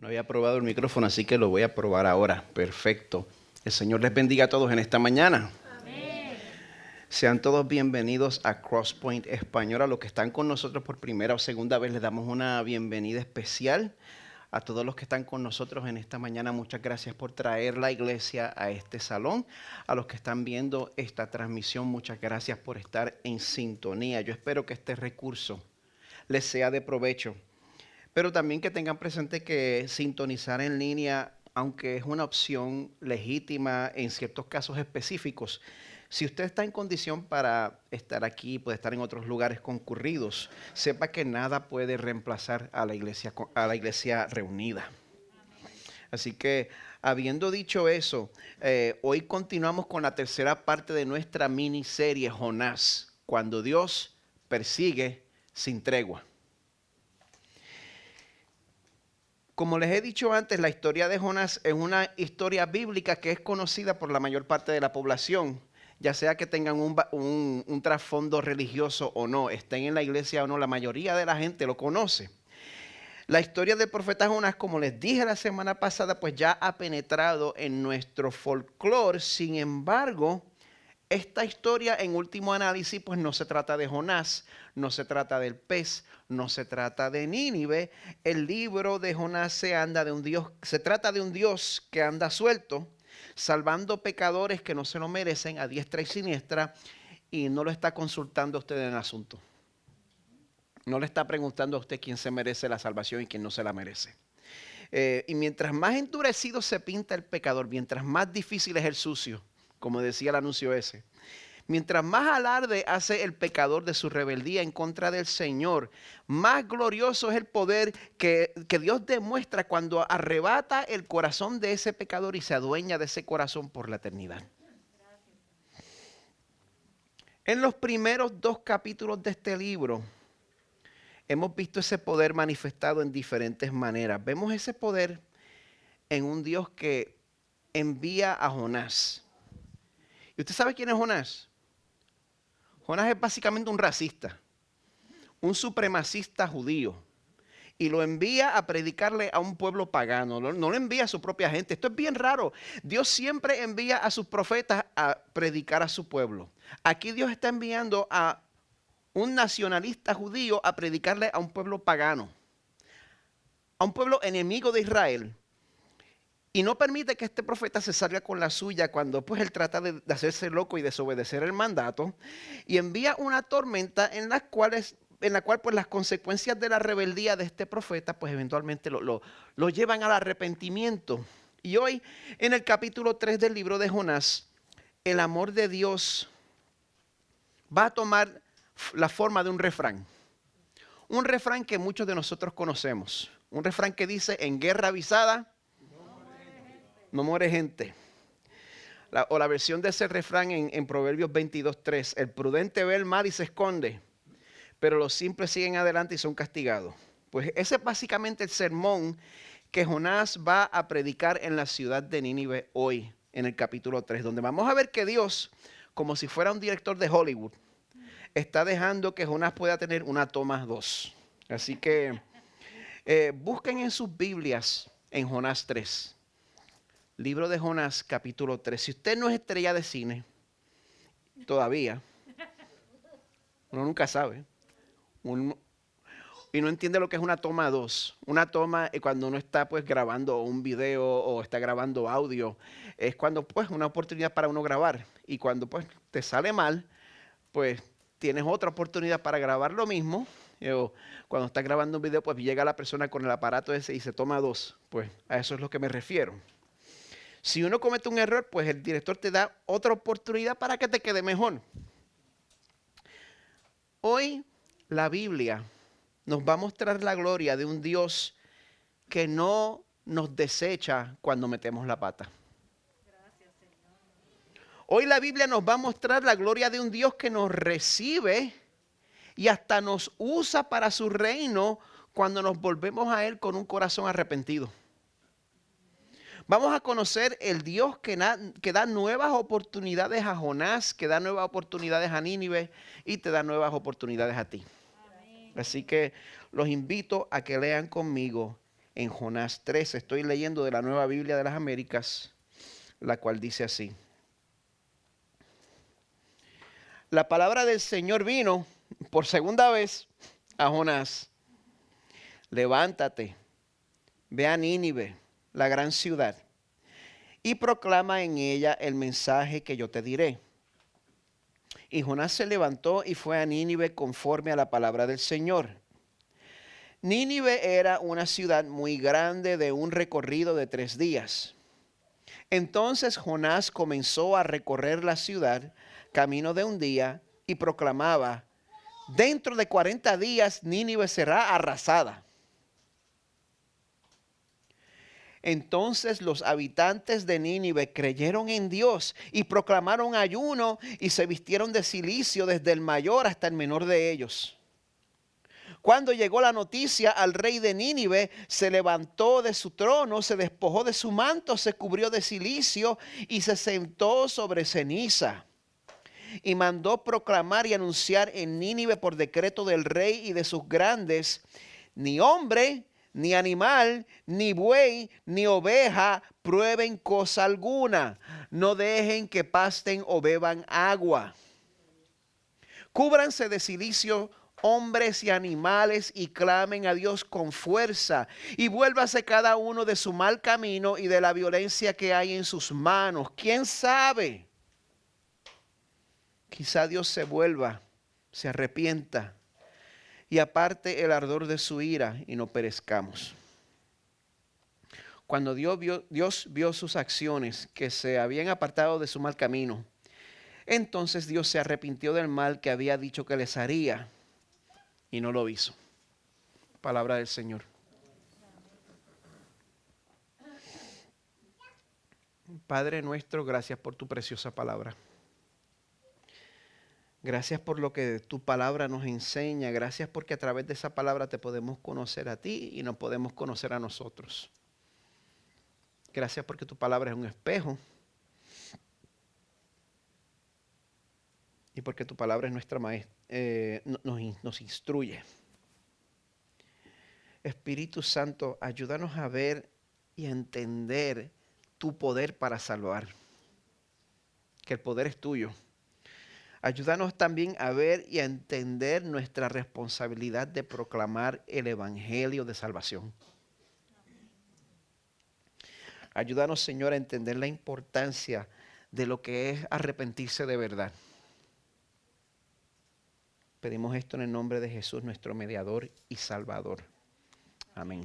No había probado el micrófono, así que lo voy a probar ahora. Perfecto. El Señor les bendiga a todos en esta mañana. Amén. Sean todos bienvenidos a Crosspoint Español. A los que están con nosotros por primera o segunda vez, les damos una bienvenida especial. A todos los que están con nosotros en esta mañana, muchas gracias por traer la iglesia a este salón. A los que están viendo esta transmisión, muchas gracias por estar en sintonía. Yo espero que este recurso les sea de provecho. Pero también que tengan presente que sintonizar en línea, aunque es una opción legítima en ciertos casos específicos, si usted está en condición para estar aquí, puede estar en otros lugares concurridos, sepa que nada puede reemplazar a la iglesia reunida. Así que, habiendo dicho eso, hoy continuamos con la tercera parte de nuestra miniserie Jonás, cuando Dios persigue sin tregua. Como les he dicho antes, la historia de Jonás es una historia bíblica que es conocida por la mayor parte de la población, ya sea que tengan un trasfondo religioso o no, estén en la iglesia o no, la mayoría de la gente lo conoce. La historia del profeta Jonás, como les dije la semana pasada, pues ya ha penetrado en nuestro folclore. Sin embargo, esta historia en último análisis pues no se trata de Jonás, no se trata del pez, no se trata de Nínive. El libro de Jonás se trata de un Dios que anda suelto, salvando pecadores que no se lo merecen a diestra y siniestra, y no lo está consultando a usted en el asunto. No le está preguntando a usted quién se merece la salvación y quién no se la merece. Y mientras más endurecido se pinta el pecador, mientras más difícil es el sucio, como decía el anuncio ese, mientras más alarde hace el pecador de su rebeldía en contra del Señor, más glorioso es el poder que Dios demuestra cuando arrebata el corazón de ese pecador y se adueña de ese corazón por la eternidad. En los primeros 2 capítulos de este libro, hemos visto ese poder manifestado en diferentes maneras. Vemos ese poder en un Dios que envía a Jonás. ¿Y usted sabe quién es Jonás? Jonás es básicamente un racista, un supremacista judío. Y lo envía a predicarle a un pueblo pagano, no lo envía a su propia gente. Esto es bien raro. Dios siempre envía a sus profetas a predicar a su pueblo. Aquí Dios está enviando a un nacionalista judío a predicarle a un pueblo pagano, a un pueblo enemigo de Israel. Y no permite que este profeta se salga con la suya cuando pues él trata de hacerse loco y desobedecer el mandato. Y envía una tormenta en la cual pues las consecuencias de la rebeldía de este profeta pues eventualmente lo llevan al arrepentimiento. Y hoy en el capítulo 3 del libro de Jonás, el amor de Dios va a tomar la forma de un refrán. Un refrán que muchos de nosotros conocemos. Un refrán que dice: en guerra avisada no muere gente. La versión de ese refrán en Proverbios 22:3. El prudente ve el mal y se esconde, pero los simples siguen adelante y son castigados. Pues ese es básicamente el sermón que Jonás va a predicar en la ciudad de Nínive hoy, en el capítulo 3, donde vamos a ver que Dios, como si fuera un director de Hollywood, está dejando que Jonás pueda tener una toma 2. Así que busquen en sus Biblias en Jonás 3. Libro de Jonás, capítulo 3. Si usted no es estrella de cine, todavía, uno nunca sabe, y no entiende lo que es una toma 2. Una toma cuando uno está pues grabando un video o está grabando audio, es cuando pues una oportunidad para uno grabar. Y cuando pues te sale mal, pues tienes otra oportunidad para grabar lo mismo. O cuando estás grabando un video, pues llega la persona con el aparato ese y se toma 2. Pues a eso es lo que me refiero. Si uno comete un error, pues el director te da otra oportunidad para que te quede mejor. Hoy la Biblia nos va a mostrar la gloria de un Dios que no nos desecha cuando metemos la pata. Hoy la Biblia nos va a mostrar la gloria de un Dios que nos recibe y hasta nos usa para su reino cuando nos volvemos a Él con un corazón arrepentido. Vamos a conocer el Dios que da nuevas oportunidades a Jonás, que da nuevas oportunidades a Nínive y te da nuevas oportunidades a ti. Amén. Así que los invito a que lean conmigo en Jonás 3. Estoy leyendo de la Nueva Biblia de las Américas, la cual dice así. La palabra del Señor vino por segunda vez a Jonás. Levántate, ve a Nínive, la gran ciudad, y proclama en ella el mensaje que yo te diré. Y Jonás se levantó y fue a Nínive conforme a la palabra del Señor. Nínive era una ciudad muy grande de un recorrido de 3 días. Entonces Jonás comenzó a recorrer la ciudad, camino de un día, y proclamaba: dentro de 40 días Nínive será arrasada. Entonces los habitantes de Nínive creyeron en Dios y proclamaron ayuno y se vistieron de cilicio desde el mayor hasta el menor de ellos. Cuando llegó la noticia al rey de Nínive, se levantó de su trono, se despojó de su manto, se cubrió de cilicio y se sentó sobre ceniza. Y mandó proclamar y anunciar en Nínive por decreto del rey y de sus grandes: ni hombre, ni animal, ni buey, ni oveja prueben cosa alguna. No dejen que pasten o beban agua. Cúbranse de cilicio hombres y animales y clamen a Dios con fuerza. Y vuélvase cada uno de su mal camino y de la violencia que hay en sus manos. ¿Quién sabe? Quizá Dios se vuelva, se arrepienta y aparte el ardor de su ira y no perezcamos. Cuando Dios vio sus acciones, que se habían apartado de su mal camino, entonces Dios se arrepintió del mal que había dicho que les haría y no lo hizo. Palabra del Señor. Padre nuestro, gracias por tu preciosa palabra. Gracias por lo que tu palabra nos enseña. Gracias porque a través de esa palabra te podemos conocer a ti y nos podemos conocer a nosotros. Gracias porque tu palabra es un espejo. Y porque tu palabra es nuestra maestra, nos instruye. Espíritu Santo, ayúdanos a ver y a entender tu poder para salvar. Que el poder es tuyo. Ayúdanos también a ver y a entender nuestra responsabilidad de proclamar el evangelio de salvación. Ayúdanos, Señor, a entender la importancia de lo que es arrepentirse de verdad. Pedimos esto en el nombre de Jesús, nuestro mediador y salvador. Amén.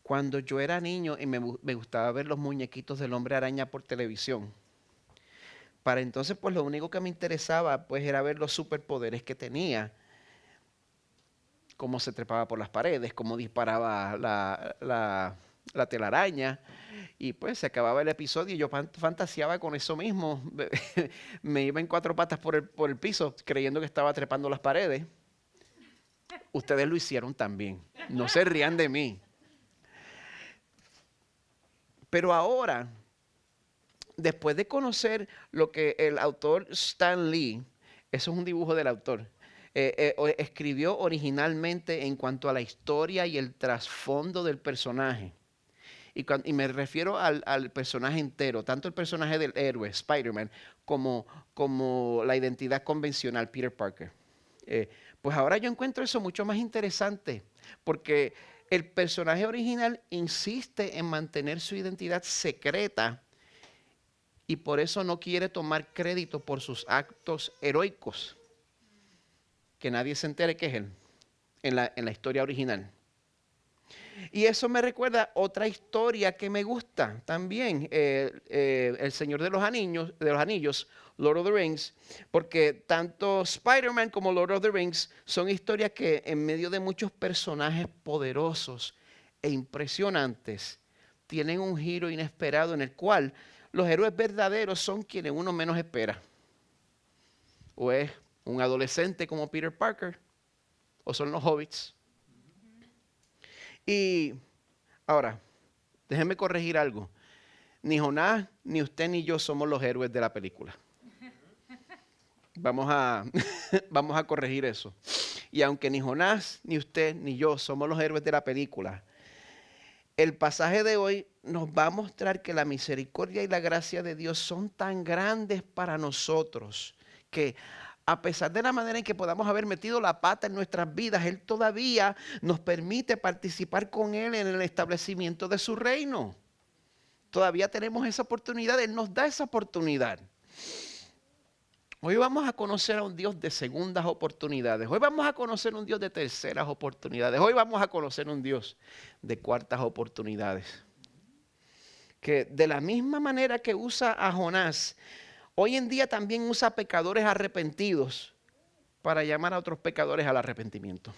Cuando yo era niño y me gustaba ver los muñequitos del Hombre Araña por televisión, para entonces pues lo único que me interesaba pues era ver los superpoderes que tenía. Cómo se trepaba por las paredes, cómo disparaba la telaraña. Y pues se acababa el episodio y yo fantaseaba con eso mismo. Me iba en 4 patas por el piso creyendo que estaba trepando las paredes. Ustedes lo hicieron también. No se rían de mí. Pero ahora, después de conocer lo que el autor Stan Lee, eso es un dibujo del autor, escribió originalmente en cuanto a la historia y el trasfondo del personaje. Y me refiero al personaje entero, tanto el personaje del héroe, Spider-Man, como la identidad convencional, Peter Parker. Pues ahora yo encuentro eso mucho más interesante, porque el personaje original insiste en mantener su identidad secreta y por eso no quiere tomar crédito por sus actos heroicos. Que nadie se entere que es él en la historia original. Y eso me recuerda otra historia que me gusta también, El Señor de los Anillos, Lord of the Rings, porque tanto Spider-Man como Lord of the Rings son historias que en medio de muchos personajes poderosos e impresionantes, tienen un giro inesperado en el cual los héroes verdaderos son quienes uno menos espera. O es un adolescente como Peter Parker, o son los hobbits. Y ahora, déjenme corregir algo. Ni Jonás, ni usted, ni yo somos los héroes de la película. Vamos a corregir eso. Y aunque ni Jonás, ni usted, ni yo somos los héroes de la película, el pasaje de hoy nos va a mostrar que la misericordia y la gracia de Dios son tan grandes para nosotros que a pesar de la manera en que podamos haber metido la pata en nuestras vidas, Él todavía nos permite participar con Él en el establecimiento de su reino. Todavía tenemos esa oportunidad, Él nos da esa oportunidad. Hoy vamos a conocer a un Dios de segundas oportunidades. Hoy vamos a conocer un Dios de terceras oportunidades. Hoy vamos a conocer un Dios de cuartas oportunidades. Que de la misma manera que usa a Jonás, hoy en día también usa pecadores arrepentidos para llamar a otros pecadores al arrepentimiento.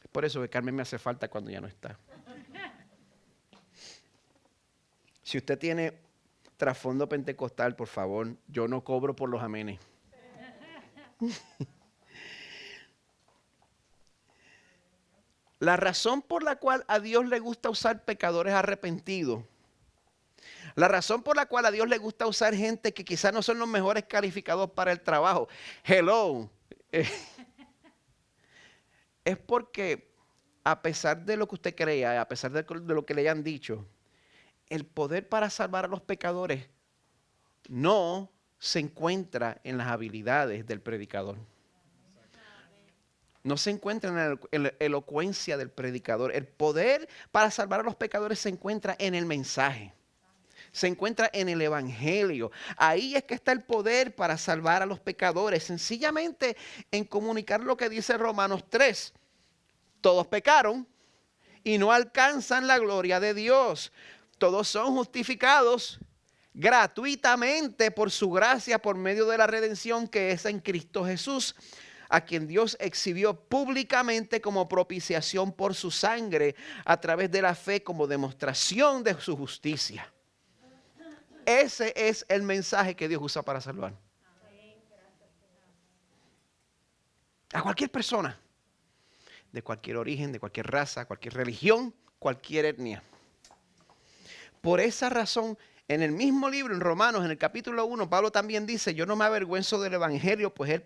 Es por eso que Carmen me hace falta cuando ya no está. Si usted tiene trasfondo pentecostal, por favor, yo no cobro por los amenes. La razón por la cual a Dios le gusta usar pecadores arrepentidos, la razón por la cual a Dios le gusta usar gente que quizás no son los mejores calificados para el trabajo, hello, es porque a pesar de lo que usted crea, a pesar de lo que le hayan dicho, el poder para salvar a los pecadores no se encuentra en las habilidades del predicador. No se encuentra en la elocuencia del predicador. El poder para salvar a los pecadores se encuentra en el mensaje. Se encuentra en el evangelio. Ahí es que está el poder para salvar a los pecadores. Sencillamente en comunicar lo que dice Romanos 3. Todos pecaron y no alcanzan la gloria de Dios. Todos son justificados gratuitamente por su gracia, por medio de la redención que es en Cristo Jesús, a quien Dios exhibió públicamente como propiciación por su sangre, a través de la fe como demostración de su justicia. Ese es el mensaje que Dios usa para salvar. A cualquier persona, de cualquier origen, de cualquier raza, cualquier religión, cualquier etnia. Por esa razón, en el mismo libro, en Romanos, en el capítulo 1, Pablo también dice, yo no me avergüenzo del evangelio, pues es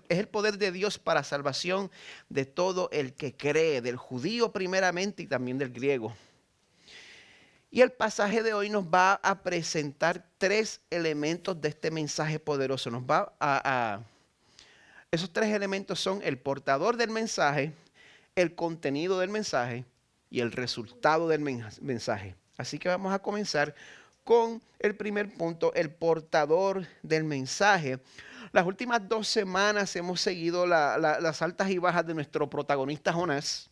el poder de Dios para salvación de todo el que cree, del judío primeramente y también del griego. Y el pasaje de hoy nos va a presentar 3 elementos de este mensaje poderoso. Esos 3 elementos son el portador del mensaje, el contenido del mensaje y el resultado del mensaje. Así que vamos a comenzar con el primer punto, el portador del mensaje. Las últimas 2 semanas hemos seguido las altas y bajas de nuestro protagonista Jonás.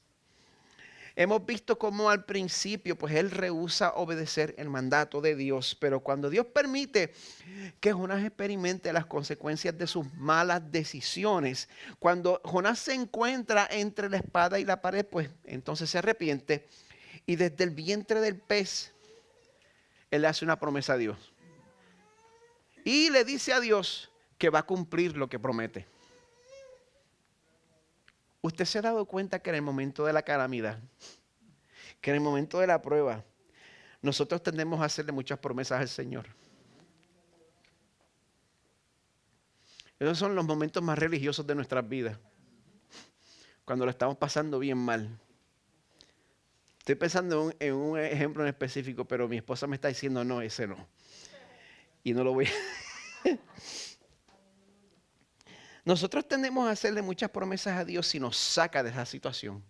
Hemos visto cómo al principio pues él rehúsa obedecer el mandato de Dios, pero cuando Dios permite que Jonás experimente las consecuencias de sus malas decisiones, cuando Jonás se encuentra entre la espada y la pared, pues entonces se arrepiente y desde el vientre del pez él le hace una promesa a Dios y le dice a Dios que va a cumplir lo que promete. ¿Usted se ha dado cuenta que en el momento de la calamidad, que en el momento de la prueba, nosotros tendemos a hacerle muchas promesas al Señor? Esos son los momentos más religiosos de nuestras vidas, cuando lo estamos pasando bien mal. Estoy pensando en un ejemplo en específico, pero mi esposa me está diciendo, no, ese no. Y no lo voy a... Nosotros tendemos a hacerle muchas promesas a Dios si nos saca de esa situación.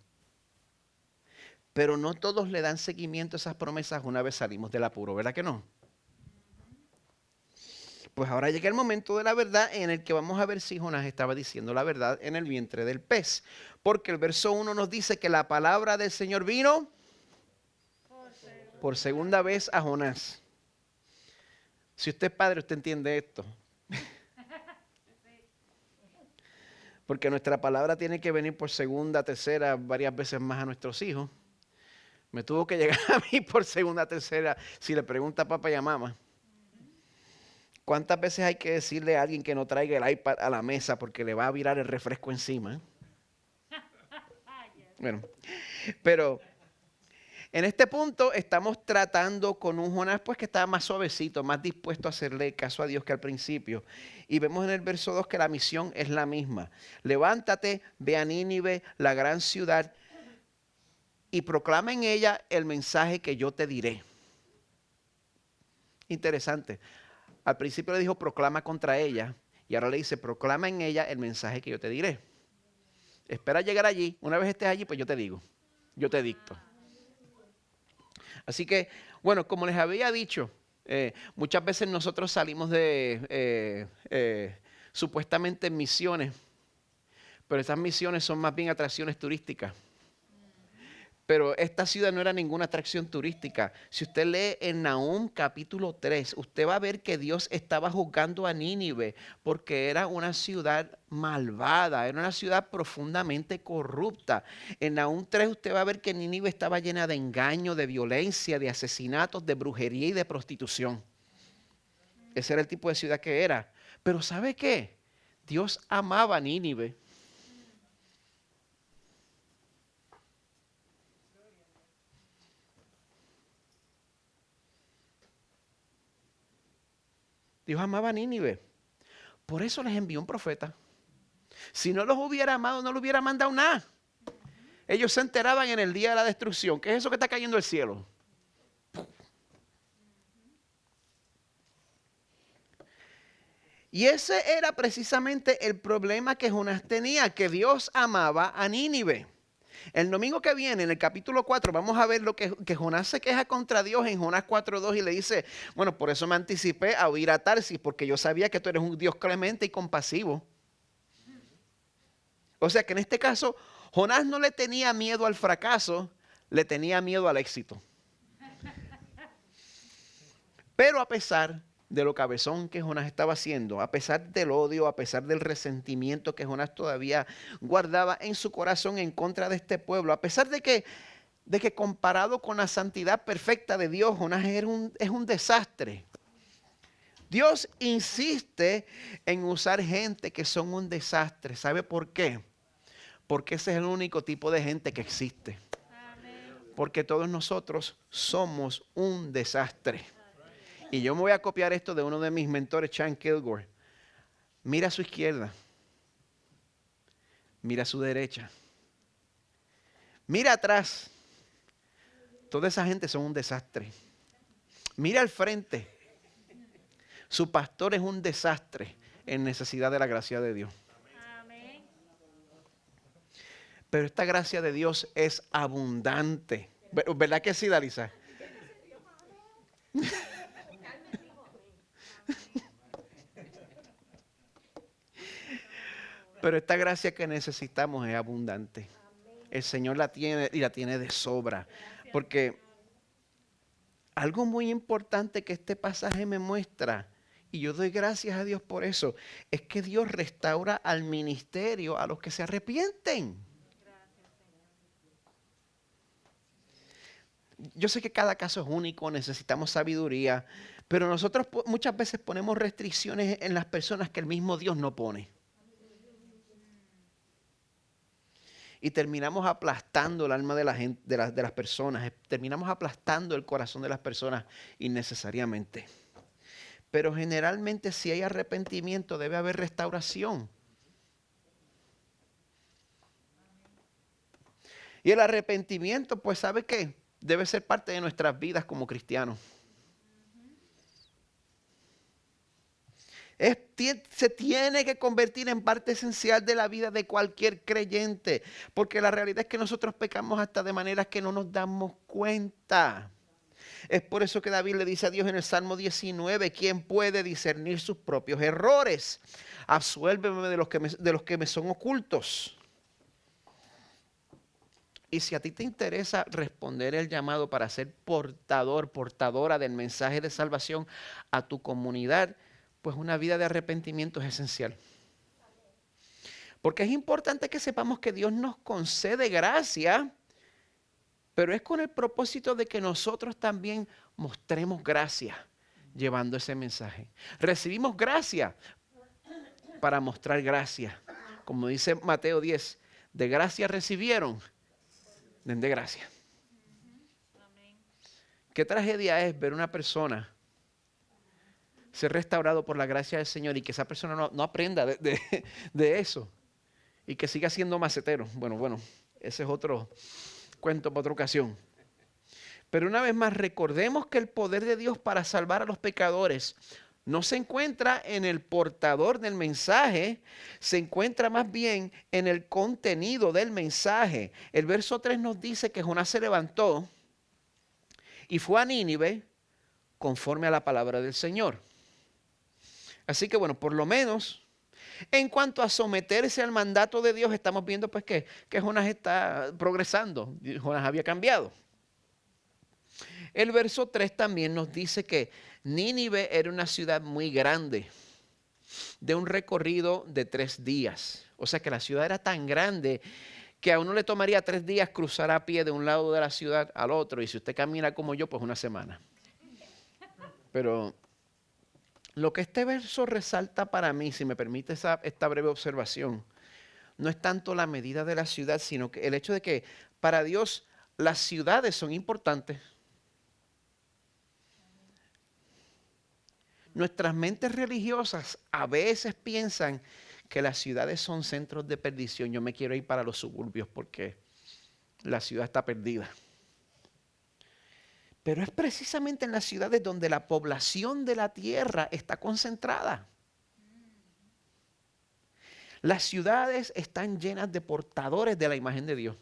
Pero no todos le dan seguimiento a esas promesas una vez salimos del apuro, ¿verdad que no? Pues ahora llega el momento de la verdad en el que vamos a ver si Jonás estaba diciendo la verdad en el vientre del pez. Porque el verso 1 nos dice que la palabra del Señor vino por segunda vez a Jonás. Si usted es padre, usted entiende esto. Porque nuestra palabra tiene que venir por segunda, tercera, varias veces más a nuestros hijos. Me tuvo que llegar a mí por segunda, tercera, si le pregunta a papá y a mamá. ¿Cuántas veces hay que decirle a alguien que no traiga el iPad a la mesa porque le va a virar el refresco encima? Bueno, pero en este punto estamos tratando con un Jonás pues que estaba más suavecito, más dispuesto a hacerle caso a Dios que al principio. Y vemos en el verso 2 que la misión es la misma. Levántate, ve a Nínive, la gran ciudad, y proclama en ella el mensaje que yo te diré. Interesante. Al principio le dijo proclama contra ella y ahora le dice proclama en ella el mensaje que yo te diré. Espera llegar allí. Una vez estés allí, pues yo te digo, yo te dicto. Así que, bueno, como les había dicho, muchas veces nosotros salimos de supuestamente misiones, pero estas misiones son más bien atracciones turísticas. Pero esta ciudad no era ninguna atracción turística. Si usted lee en Nahum capítulo 3, usted va a ver que Dios estaba juzgando a Nínive porque era una ciudad malvada, era una ciudad profundamente corrupta. En Nahum 3 usted va a ver que Nínive estaba llena de engaño, de violencia, de asesinatos, de brujería y de prostitución. Ese era el tipo de ciudad que era. Pero ¿sabe qué? Dios amaba a Nínive. Dios amaba a Nínive. Por eso les envió un profeta. Si no los hubiera amado, no les hubiera mandado nada. Ellos se enteraban en el día de la destrucción. ¿Qué es eso que está cayendo del cielo? Y ese era precisamente el problema que Jonás tenía, que Dios amaba a Nínive. El domingo que viene, en el capítulo 4, vamos a ver lo que Jonás se queja contra Dios en Jonás 4:2 y le dice, bueno, por eso me anticipé a huir a Tarsis, porque yo sabía que tú eres un Dios clemente y compasivo. O sea que en este caso, Jonás no le tenía miedo al fracaso, le tenía miedo al éxito. Pero a pesar de lo cabezón que Jonás estaba haciendo, a pesar del odio, a pesar del resentimiento que Jonás todavía guardaba en su corazón en contra de este pueblo, a pesar de que comparado con la santidad perfecta de Dios, Jonás es un desastre. Dios insiste en usar gente que son un desastre. ¿Sabe por qué? Porque ese es el único tipo de gente que existe. Porque todos nosotros somos un desastre. Y yo me voy a copiar esto de uno de mis mentores, Chan Kilgore. Mira a su izquierda. Mira a su derecha. Mira atrás. Toda esa gente son un desastre. Mira al frente. Su pastor es un desastre en necesidad de la gracia de Dios. Amén. Pero esta gracia de Dios es abundante. ¿Verdad que sí, Dalisa? Pero esta gracia que necesitamos es abundante. El Señor la tiene y la tiene de sobra. Porque algo muy importante que este pasaje me muestra, y yo doy gracias a Dios por eso, es que Dios restaura al ministerio a los que se arrepienten. Yo sé que cada caso es único, necesitamos sabiduría, pero nosotros muchas veces ponemos restricciones en las personas que el mismo Dios no pone. Y terminamos aplastando el alma de la gente, de las personas, terminamos aplastando el corazón de las personas innecesariamente. Pero generalmente si hay arrepentimiento debe haber restauración. Y el arrepentimiento, pues ¿sabe qué? Debe ser parte de nuestras vidas como cristianos. Se tiene que convertir en parte esencial de la vida de cualquier creyente, porque la realidad es que nosotros pecamos hasta de maneras que no nos damos cuenta. Es por eso que David le dice a Dios en el Salmo 19, ¿quién puede discernir sus propios errores? Absuélveme de los que me son ocultos. Y si a ti te interesa responder el llamado para ser portadora del mensaje de salvación a tu comunidad, pues una vida de arrepentimiento es esencial. Porque es importante que sepamos que Dios nos concede gracia, pero es con el propósito de que nosotros también mostremos gracia llevando ese mensaje. Recibimos gracia para mostrar gracia. Como dice Mateo 10, de gracia recibieron, den de gracia. Qué tragedia es ver una persona ser restaurado por la gracia del Señor y que esa persona no aprenda de eso y que siga siendo macetero. Bueno, ese es otro cuento para otra ocasión. Pero una vez más, recordemos que el poder de Dios para salvar a los pecadores no se encuentra en el portador del mensaje, se encuentra más bien en el contenido del mensaje. El verso 3 nos dice que Jonás se levantó y fue a Nínive conforme a la palabra del Señor. Así que bueno, por lo menos en cuanto a someterse al mandato de Dios, estamos viendo pues que Jonás está progresando. Jonás había cambiado. El verso 3 también nos dice que Nínive era una ciudad muy grande, de un recorrido de 3 días. O sea que la ciudad era tan grande que a uno le tomaría 3 días cruzar a pie de un lado de la ciudad al otro. Y si usted camina como yo, pues una semana. Pero lo que este verso resalta para mí, si me permite esta breve observación, no es tanto la medida de la ciudad, sino que el hecho de que para Dios las ciudades son importantes. Nuestras mentes religiosas a veces piensan que las ciudades son centros de perdición. Yo me quiero ir para los suburbios porque la ciudad está perdida. Pero es precisamente en las ciudades donde la población de la tierra está concentrada. Las ciudades están llenas de portadores de la imagen de Dios.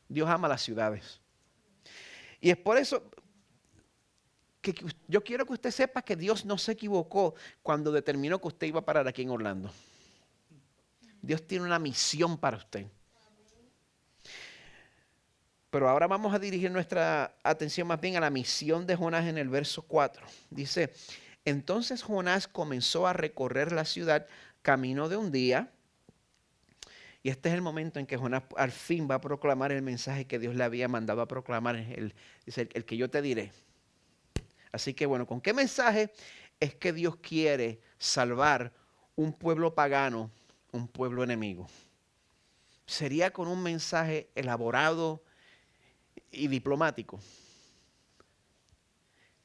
Dios ama las ciudades. Y es por eso que yo quiero que usted sepa que Dios no se equivocó cuando determinó que usted iba a parar aquí en Orlando. Dios tiene una misión para usted. Pero ahora vamos a dirigir nuestra atención más bien a la misión de Jonás en el verso 4. Dice, entonces Jonás comenzó a recorrer la ciudad camino de un día. Y este es el momento en que Jonás al fin va a proclamar el mensaje que Dios le había mandado a proclamar. Dice, el que yo te diré. Así que bueno, ¿con qué mensaje es que Dios quiere salvar un pueblo pagano, un pueblo enemigo? Sería con un mensaje elaborado y diplomático.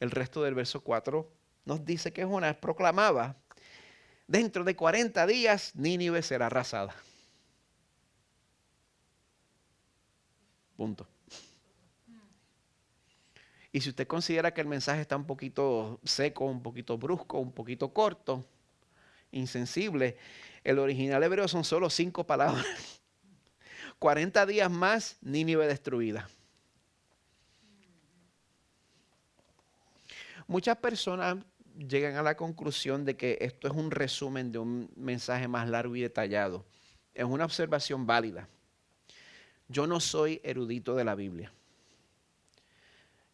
El resto del verso 4 nos dice que Jonás proclamaba, dentro de 40 días Nínive será arrasada. Punto. Y si usted considera que el mensaje está un poquito seco, un poquito brusco, un poquito corto, insensible, el original hebreo son solo 5 palabras. 40 días más, Nínive destruida. Muchas personas llegan a la conclusión de que esto es un resumen de un mensaje más largo y detallado. Es una observación válida. Yo no soy erudito de la Biblia.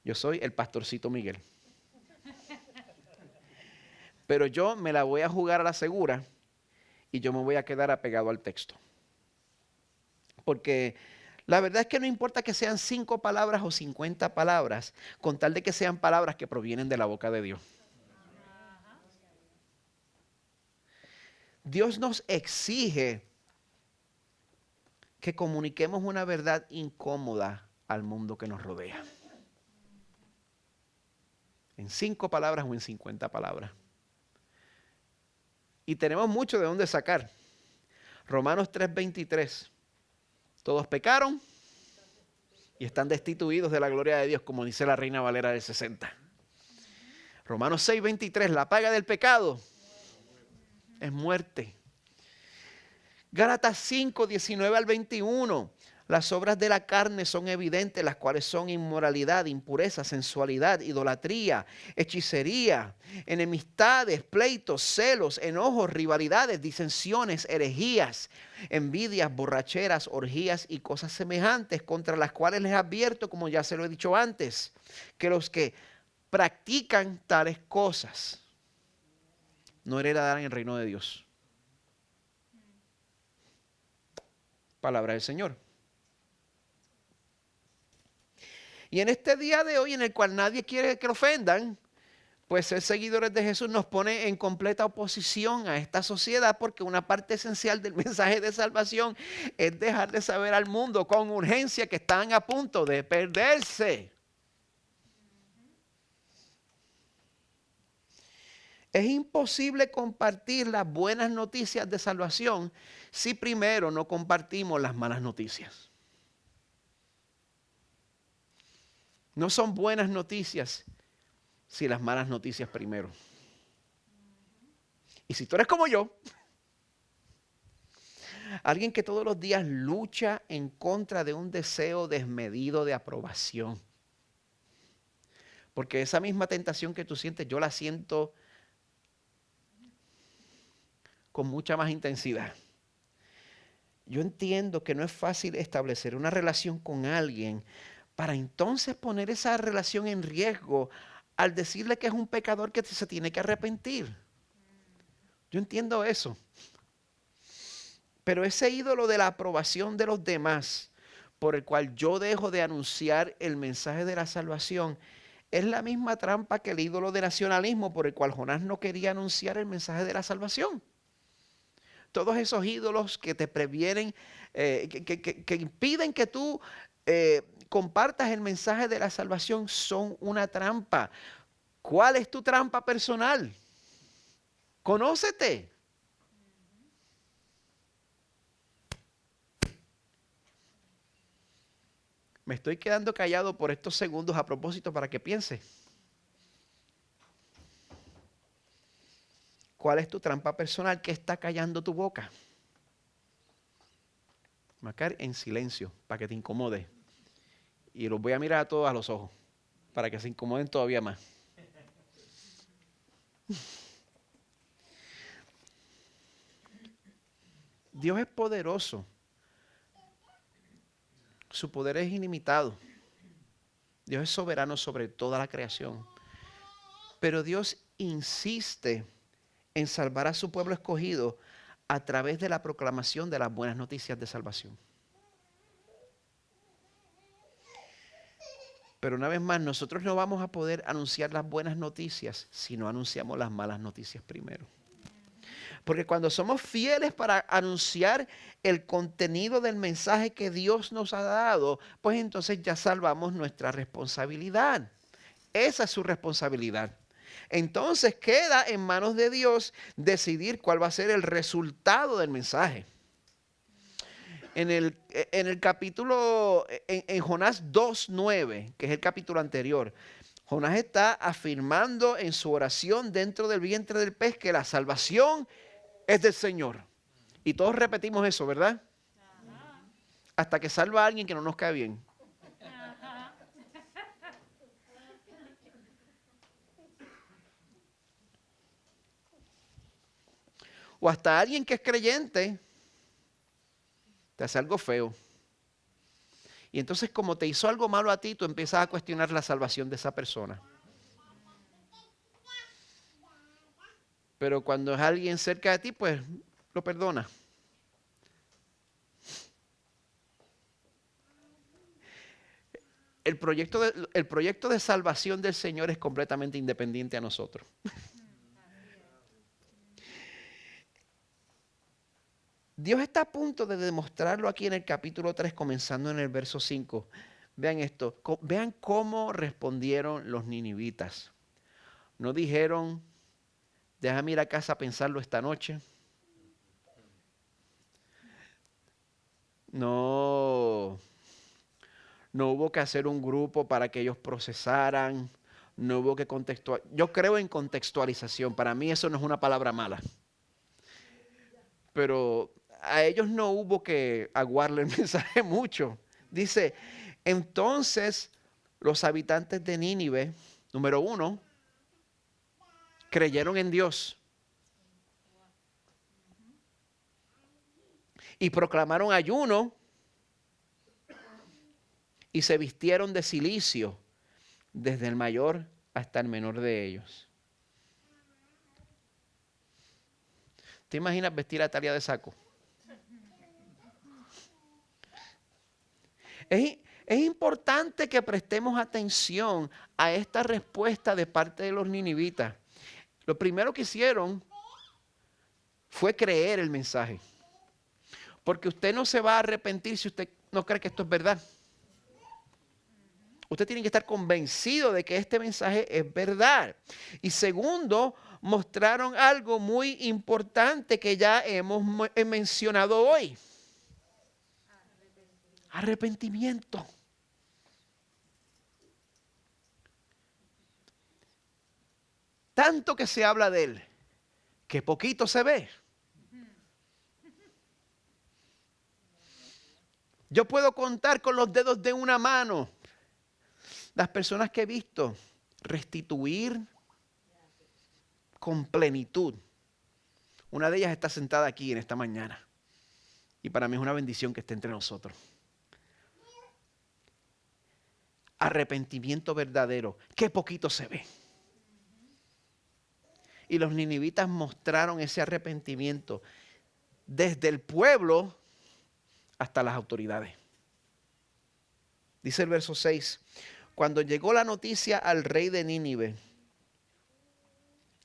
Yo soy el pastorcito Miguel. Pero yo me la voy a jugar a la segura y yo me voy a quedar apegado al texto. Porque la verdad es que no importa que sean 5 palabras o 50 palabras, con tal de que sean palabras que provienen de la boca de Dios. Dios nos exige que comuniquemos una verdad incómoda al mundo que nos rodea. En 5 palabras o en 50 palabras. Y tenemos mucho de dónde sacar. Romanos 3:23. Todos pecaron y están destituidos de la gloria de Dios, como dice la Reina Valera del 60. Romanos 6:23. La paga del pecado es muerte. Gálatas 5:19 al 21. Las obras de la carne son evidentes, las cuales son inmoralidad, impureza, sensualidad, idolatría, hechicería, enemistades, pleitos, celos, enojos, rivalidades, disensiones, herejías, envidias, borracheras, orgías y cosas semejantes, contra las cuales les advierto, como ya se lo he dicho antes, que los que practican tales cosas no heredarán el reino de Dios. Palabra del Señor. Y en este día de hoy, en el cual nadie quiere que lo ofendan, pues ser seguidores de Jesús nos pone en completa oposición a esta sociedad, porque una parte esencial del mensaje de salvación es dejar de saber al mundo con urgencia que están a punto de perderse. Es imposible compartir las buenas noticias de salvación si primero no compartimos las malas noticias. No son buenas noticias si las malas noticias primero. Y si tú eres como yo, alguien que todos los días lucha en contra de un deseo desmedido de aprobación. Porque esa misma tentación que tú sientes, yo la siento con mucha más intensidad. Yo entiendo que no es fácil establecer una relación con alguien para entonces poner esa relación en riesgo al decirle que es un pecador que se tiene que arrepentir. Yo entiendo eso. Pero ese ídolo de la aprobación de los demás, por el cual yo dejo de anunciar el mensaje de la salvación, es la misma trampa que el ídolo de nacionalismo por el cual Jonás no quería anunciar el mensaje de la salvación. Todos esos ídolos que te previenen, que impiden que tú compartas el mensaje de la salvación son una trampa. ¿Cuál es tu trampa personal? Conócete. Me estoy quedando callado por estos segundos a propósito para que piense. ¿Cuál es tu trampa personal que está callando tu boca? Me voy a quedar en silencio para que te incomode. Y los voy a mirar a todos a los ojos para que se incomoden todavía más. Dios es poderoso. Su poder es ilimitado. Dios es soberano sobre toda la creación. Pero Dios insiste en salvar a su pueblo escogido a través de la proclamación de las buenas noticias de salvación. Pero una vez más, nosotros no vamos a poder anunciar las buenas noticias si no anunciamos las malas noticias primero. Porque cuando somos fieles para anunciar el contenido del mensaje que Dios nos ha dado, pues entonces ya salvamos nuestra responsabilidad. Esa es su responsabilidad. Entonces queda en manos de Dios decidir cuál va a ser el resultado del mensaje. En el capítulo, en Jonás 2:9, que es el capítulo anterior, Jonás está afirmando en su oración dentro del vientre del pez que la salvación es del Señor. Y todos repetimos eso, ¿verdad? Hasta que salva a alguien que no nos cae bien. O hasta alguien que es creyente te hace algo feo. Y entonces como te hizo algo malo a ti, tú empiezas a cuestionar la salvación de esa persona. Pero cuando es alguien cerca de ti, pues lo perdona. El proyecto de salvación del Señor es completamente independiente a nosotros. Dios está a punto de demostrarlo aquí en el capítulo 3, comenzando en el verso 5. Vean esto, vean cómo respondieron los ninivitas. No dijeron, déjame ir a casa a pensarlo esta noche. No hubo que hacer un grupo para que ellos procesaran. No hubo que contextualizar. Yo creo en contextualización. Para mí eso no es una palabra mala. Pero a ellos no hubo que aguarle el mensaje mucho. Dice, entonces los habitantes de Nínive, número 1, creyeron en Dios y proclamaron ayuno y se vistieron de cilicio, desde el mayor hasta el menor de ellos. ¿Te imaginas vestir a Talia de saco? Es importante que prestemos atención a esta respuesta de parte de los ninivitas. Lo primero que hicieron fue creer el mensaje. Porque usted no se va a arrepentir si usted no cree que esto es verdad. Usted tiene que estar convencido de que este mensaje es verdad. Y segundo, mostraron algo muy importante que ya hemos mencionado hoy. Arrepentimiento. Tanto que se habla de él, que poquito se ve. Yo puedo contar con los dedos de una mano las personas que he visto restituir con plenitud. Una de ellas está sentada aquí en esta mañana. Y para mí es una bendición que esté entre nosotros. Arrepentimiento verdadero, que poquito se ve. Y los ninivitas mostraron ese arrepentimiento desde el pueblo hasta las autoridades. Dice el verso 6, cuando llegó la noticia al rey de Nínive,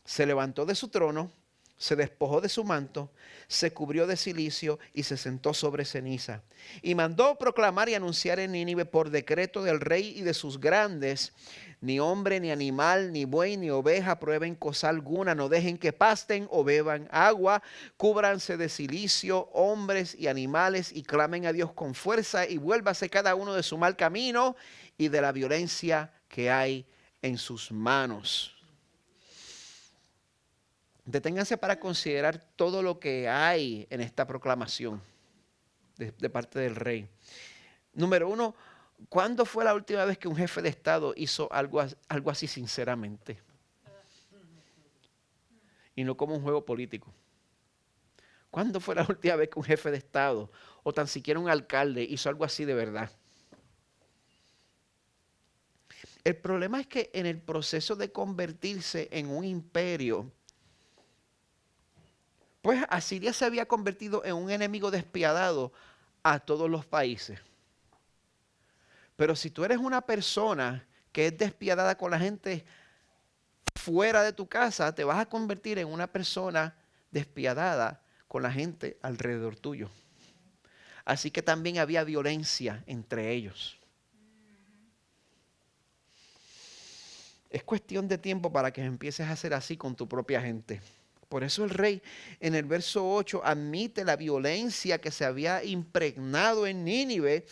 se levantó de su trono, se despojó de su manto, se cubrió de cilicio y se sentó sobre ceniza. Y mandó proclamar y anunciar en Nínive por decreto del rey y de sus grandes: ni hombre, ni animal, ni buey, ni oveja prueben cosa alguna, no dejen que pasten o beban agua, cúbranse de cilicio hombres y animales y clamen a Dios con fuerza y vuélvase cada uno de su mal camino y de la violencia que hay en sus manos. Deténganse para considerar todo lo que hay en esta proclamación de parte del rey. Número uno, ¿cuándo fue la última vez que un jefe de Estado hizo algo así sinceramente? Y no como un juego político. ¿Cuándo fue la última vez que un jefe de Estado o tan siquiera un alcalde hizo algo así de verdad? El problema es que en el proceso de convertirse en un imperio, pues Asiria se había convertido en un enemigo despiadado a todos los países. Pero si tú eres una persona que es despiadada con la gente fuera de tu casa, te vas a convertir en una persona despiadada con la gente alrededor tuyo. Así que también había violencia entre ellos. Es cuestión de tiempo para que empieces a hacer así con tu propia gente. Por eso el rey en el verso 8 admite la violencia que se había impregnado en Nínive.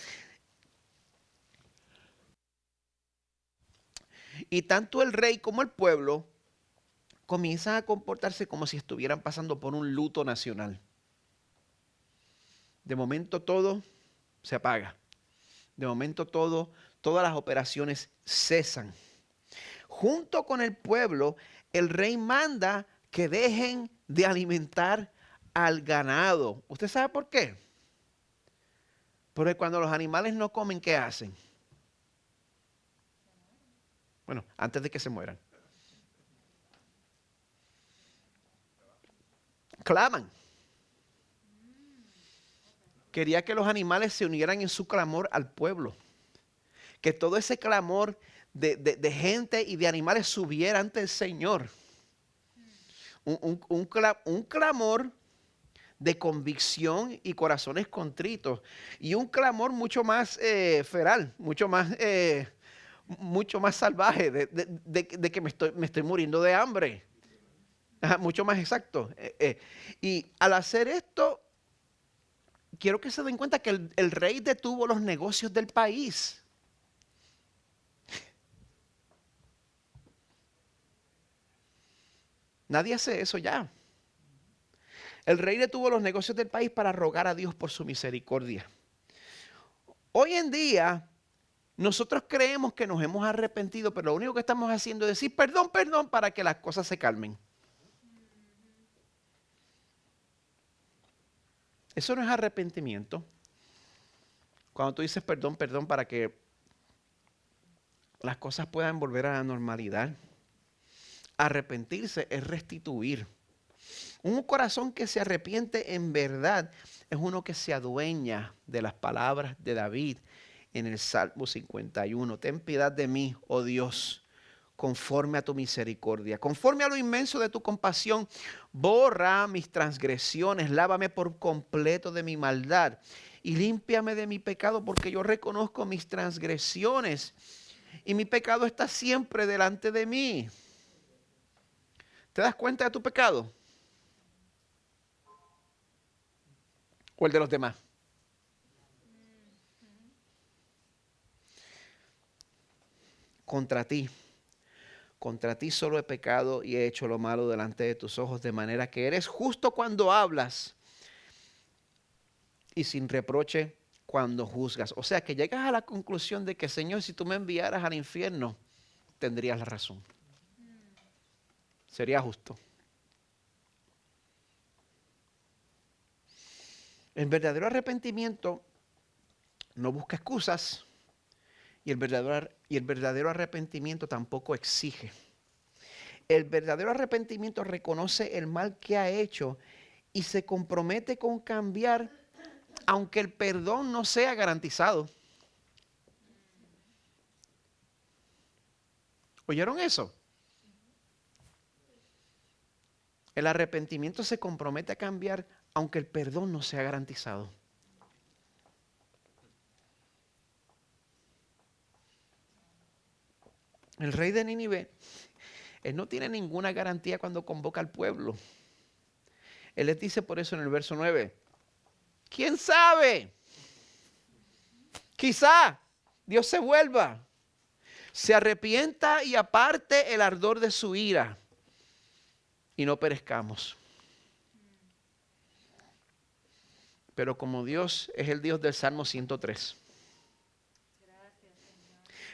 Y tanto el rey como el pueblo comienzan a comportarse como si estuvieran pasando por un luto nacional. De momento todo se apaga. De momento todas las operaciones cesan. Junto con el pueblo, el rey manda que dejen de alimentar al ganado. ¿Usted sabe por qué? Porque cuando los animales no comen, ¿qué hacen? Bueno, antes de que se mueran. Claman. Quería que los animales se unieran en su clamor al pueblo. Que todo ese clamor de gente y de animales subiera ante el Señor. Un clamor de convicción y corazones contritos. Y un clamor mucho más feral, mucho más salvaje, de que me estoy muriendo de hambre. Ajá, mucho más exacto. Y al hacer esto, quiero que se den cuenta que el rey detuvo los negocios del país. Nadie hace eso ya. El rey detuvo los negocios del país para rogar a Dios por su misericordia. Hoy en día, nosotros creemos que nos hemos arrepentido, pero lo único que estamos haciendo es decir perdón, perdón, para que las cosas se calmen. Eso no es arrepentimiento. Cuando tú dices perdón, perdón, para que las cosas puedan volver a la normalidad. Arrepentirse es restituir. Un corazón que se arrepiente en verdad es uno que se adueña de las palabras de David en el Salmo 51. Ten piedad de mí, oh Dios, conforme a tu misericordia. Conforme a lo inmenso de tu compasión, borra mis transgresiones, lávame por completo de mi maldad y límpiame de mi pecado, porque yo reconozco mis transgresiones y mi pecado está siempre delante de mí. ¿Te das cuenta de tu pecado? ¿O el de los demás? Contra ti, contra ti solo he pecado y he hecho lo malo delante de tus ojos, de manera que eres justo cuando hablas y sin reproche cuando juzgas. O sea que llegas a la conclusión de que, Señor, si tú me enviaras al infierno, tendrías la razón. Sería justo. El verdadero arrepentimiento no busca excusas y el verdadero arrepentimiento tampoco exige. El verdadero arrepentimiento reconoce el mal que ha hecho y se compromete con cambiar, aunque el perdón no sea garantizado. ¿Oyeron eso? El arrepentimiento se compromete a cambiar, aunque el perdón no sea garantizado. El rey de Nínive, él no tiene ninguna garantía cuando convoca al pueblo. Él les dice por eso en el verso 9, ¿quién sabe? Quizá Dios se vuelva, se arrepienta y aparte el ardor de su ira y no perezcamos. Pero como Dios es el Dios del Salmo 103.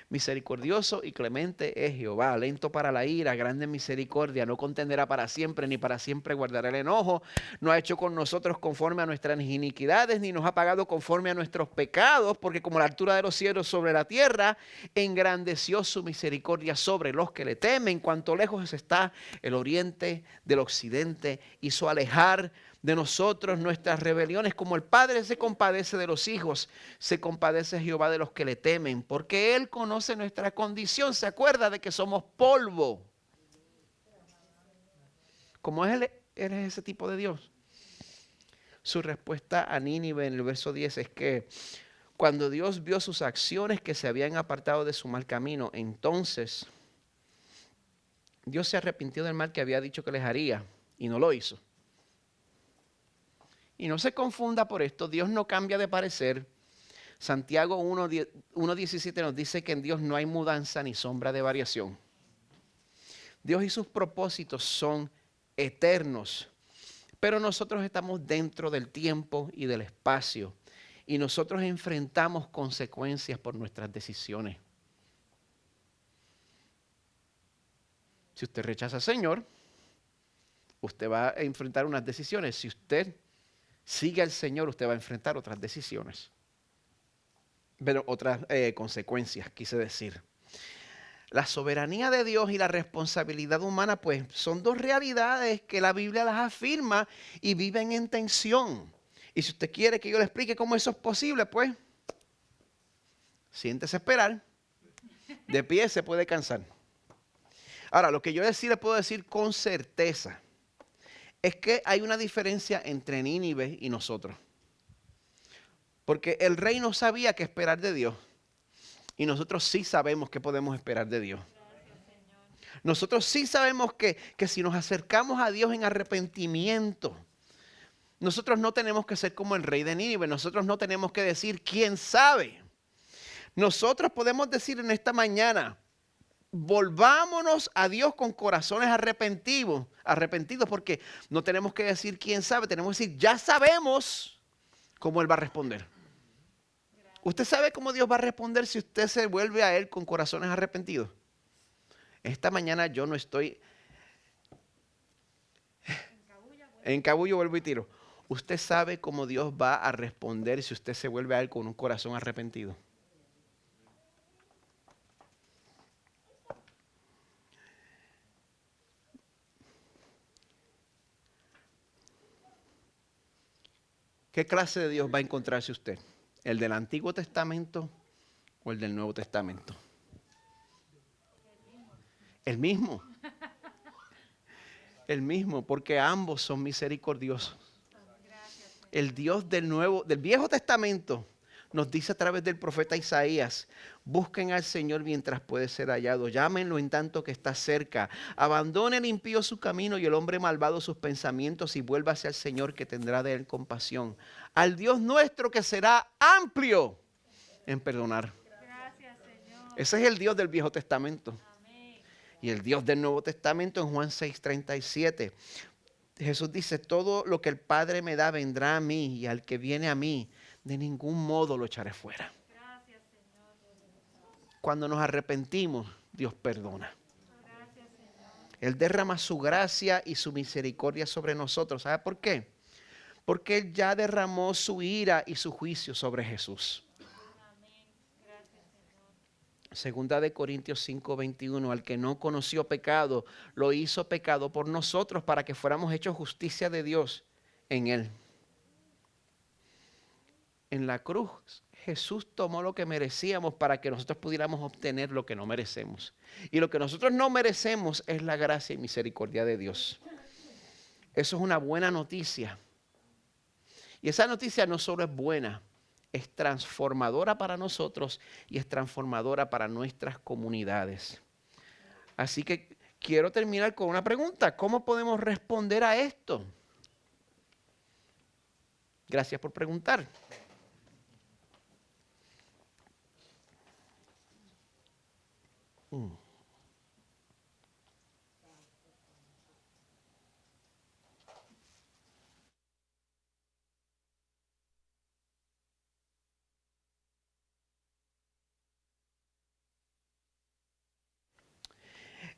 Misericordioso y clemente es Jehová, lento para la ira, grande en misericordia, no contenderá para siempre, ni para siempre guardará el enojo. No ha hecho con nosotros conforme a nuestras iniquidades, ni nos ha pagado conforme a nuestros pecados, porque como la altura de los cielos sobre la tierra, engrandeció su misericordia sobre los que le temen. Cuanto lejos está el oriente del occidente, hizo alejar de nosotros nuestras rebeliones. Como el Padre se compadece de los hijos, se compadece Jehová de los que le temen, porque Él conoce nuestra condición, se acuerda de que somos polvo. Como Él es ese tipo de Dios. Su respuesta a Nínive en el verso 10 es que cuando Dios vio sus acciones que se habían apartado de su mal camino, entonces Dios se arrepintió del mal que había dicho que les haría y no lo hizo. Y no se confunda por esto, Dios no cambia de parecer. Santiago 1:17 nos dice que en Dios no hay mudanza ni sombra de variación. Dios y sus propósitos son eternos, pero nosotros estamos dentro del tiempo y del espacio y nosotros enfrentamos consecuencias por nuestras decisiones. Si usted rechaza al Señor, usted va a enfrentar unas decisiones. Si usted sigue al Señor, usted va a enfrentar otras decisiones. Pero otras consecuencias, quise decir. La soberanía de Dios y la responsabilidad humana, pues, son dos realidades que la Biblia las afirma y viven en tensión. Y si usted quiere que yo le explique cómo eso es posible, pues, siéntese a esperar. De pie se puede cansar. Ahora, lo que yo le puedo decir con certeza es que hay una diferencia entre Nínive y nosotros. Porque el rey no sabía qué esperar de Dios. Y nosotros sí sabemos qué podemos esperar de Dios. Nosotros sí sabemos que si nos acercamos a Dios en arrepentimiento, nosotros no tenemos que ser como el rey de Nínive. Nosotros no tenemos que decir, ¿quién sabe? Nosotros podemos decir en esta mañana, volvámonos a Dios con corazones arrepentidos, porque no tenemos que decir quién sabe, tenemos que decir, ya sabemos cómo Él va a responder. ¿Usted sabe cómo Dios va a responder si usted se vuelve a Él con corazones arrepentidos? Esta mañana yo no estoy en cabullo, vuelvo y tiro. ¿Usted sabe cómo Dios va a responder si usted se vuelve a Él con un corazón arrepentido? ¿Qué clase de Dios va a encontrarse usted? ¿El del Antiguo Testamento o el del Nuevo Testamento? El mismo. El mismo, porque ambos son misericordiosos. El Dios del Viejo Testamento nos dice a través del profeta Isaías, busquen al Señor mientras puede ser hallado, llámenlo en tanto que está cerca, abandone el impío su camino y el hombre malvado sus pensamientos y vuélvase al Señor que tendrá de él compasión, al Dios nuestro que será amplio en perdonar. Gracias, Señor. Ese es el Dios del Viejo Testamento. Amén. y el Dios del Nuevo Testamento en Juan 6:37. Jesús dice, todo lo que el Padre me da vendrá a mí, y al que viene a mí, de ningún modo lo echaré fuera. Gracias, Señor. Cuando nos arrepentimos, Dios perdona. Gracias, Señor. Él derrama su gracia y su misericordia sobre nosotros. ¿Sabe por qué? Porque Él ya derramó su ira y su juicio sobre Jesús. Amén. Gracias, Señor. Segunda de Corintios 5:21, al que no conoció pecado, lo hizo pecado por nosotros para que fuéramos hechos justicia de Dios en Él. En la cruz, Jesús tomó lo que merecíamos para que nosotros pudiéramos obtener lo que no merecemos. Y lo que nosotros no merecemos es la gracia y misericordia de Dios. Eso es una buena noticia. Y esa noticia no solo es buena, es transformadora para nosotros y es transformadora para nuestras comunidades. Así que quiero terminar con una pregunta. ¿Cómo podemos responder a esto? Gracias por preguntar.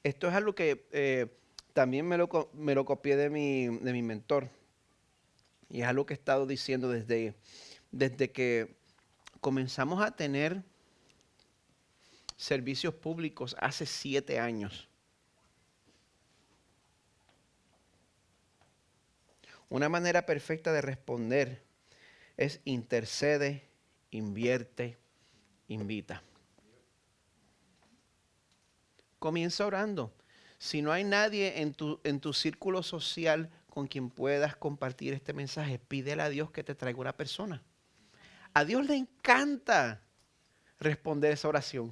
Esto es algo que también me lo copié de mi mentor. Y es algo que he estado diciendo desde que comenzamos a tener servicios públicos hace 7 años. Una manera perfecta de responder es intercede, invierte, invita. Comienza orando. Si no hay nadie en tu círculo social con quien puedas compartir este mensaje, pídele a Dios que te traiga una persona. A Dios le encanta responder esa oración.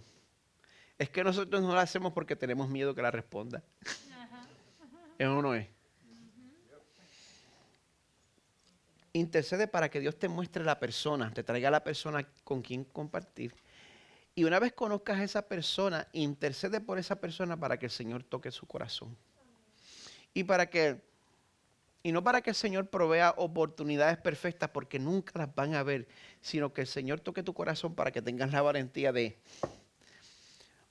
Es que nosotros no la hacemos porque tenemos miedo que la responda. ¿Eso no es? Intercede para que Dios te muestre la persona, te traiga la persona con quien compartir. Y una vez conozcas a esa persona, intercede por esa persona para que el Señor toque su corazón. Y no para que el Señor provea oportunidades perfectas, porque nunca las van a ver, sino que el Señor toque tu corazón para que tengas la valentía de...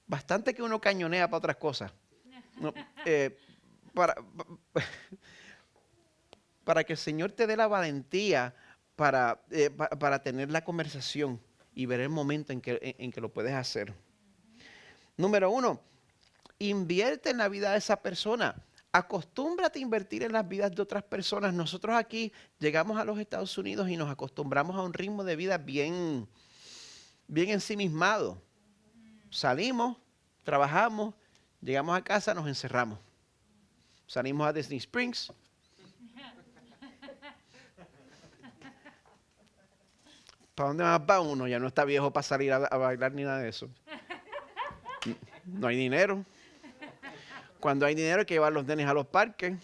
Bastante que uno cañonea para otras cosas. No, para, para que el Señor te dé la valentía para tener la conversación y ver el momento en que lo puedes hacer. Número 1, invierte en la vida de esa persona. Acostúmbrate a invertir en las vidas de otras personas. Nosotros aquí llegamos a los Estados Unidos y nos acostumbramos a un ritmo de vida bien ensimismado. Salimos, trabajamos, llegamos a casa, nos encerramos. Salimos a Disney Springs. ¿Para dónde más va uno? Ya no está viejo para salir a bailar ni nada de eso. No hay dinero. Cuando hay dinero hay que llevar los nenes a los parques.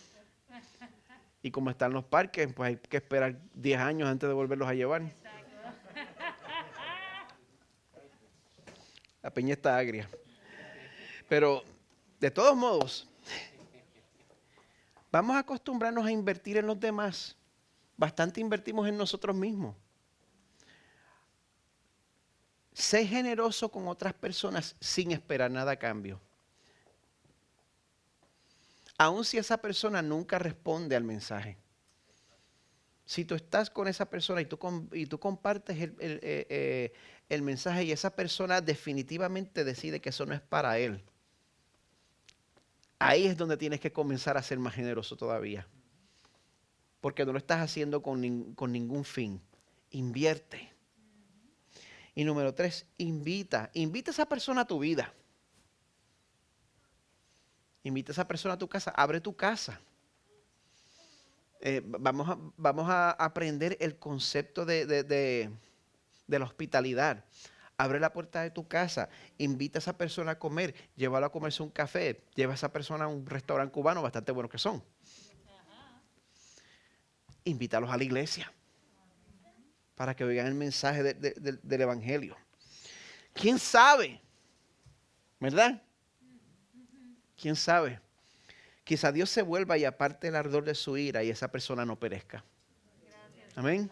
Y como están los parques, pues hay que esperar 10 años antes de volverlos a llevar. La peña está agria. Pero, de todos modos, vamos a acostumbrarnos a invertir en los demás. Bastante invertimos en nosotros mismos. Sé generoso con otras personas sin esperar nada a cambio. Aun si esa persona nunca responde al mensaje. Si tú estás con esa persona y tú compartes el mensaje y esa persona definitivamente decide que eso no es para él, ahí es donde tienes que comenzar a ser más generoso todavía. Porque no lo estás haciendo con ningún fin. Invierte. Y número 3, invita a esa persona a tu vida. Invita a esa persona a tu casa, abre tu casa. Vamos a aprender el concepto de la hospitalidad. Abre la puerta de tu casa, invita a esa persona a comer, llévalo a comerse un café, lleva a esa persona a un restaurante cubano, bastante bueno que son. Invítalos a la iglesia para que oigan el mensaje del Evangelio. ¿Quién sabe? ¿Verdad? ¿Quién sabe? Quizá Dios se vuelva y aparte el ardor de su ira y esa persona no perezca. Amén.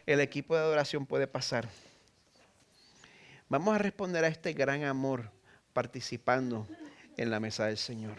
El equipo de adoración puede pasar. Vamos a responder a este gran amor participando en la mesa del Señor.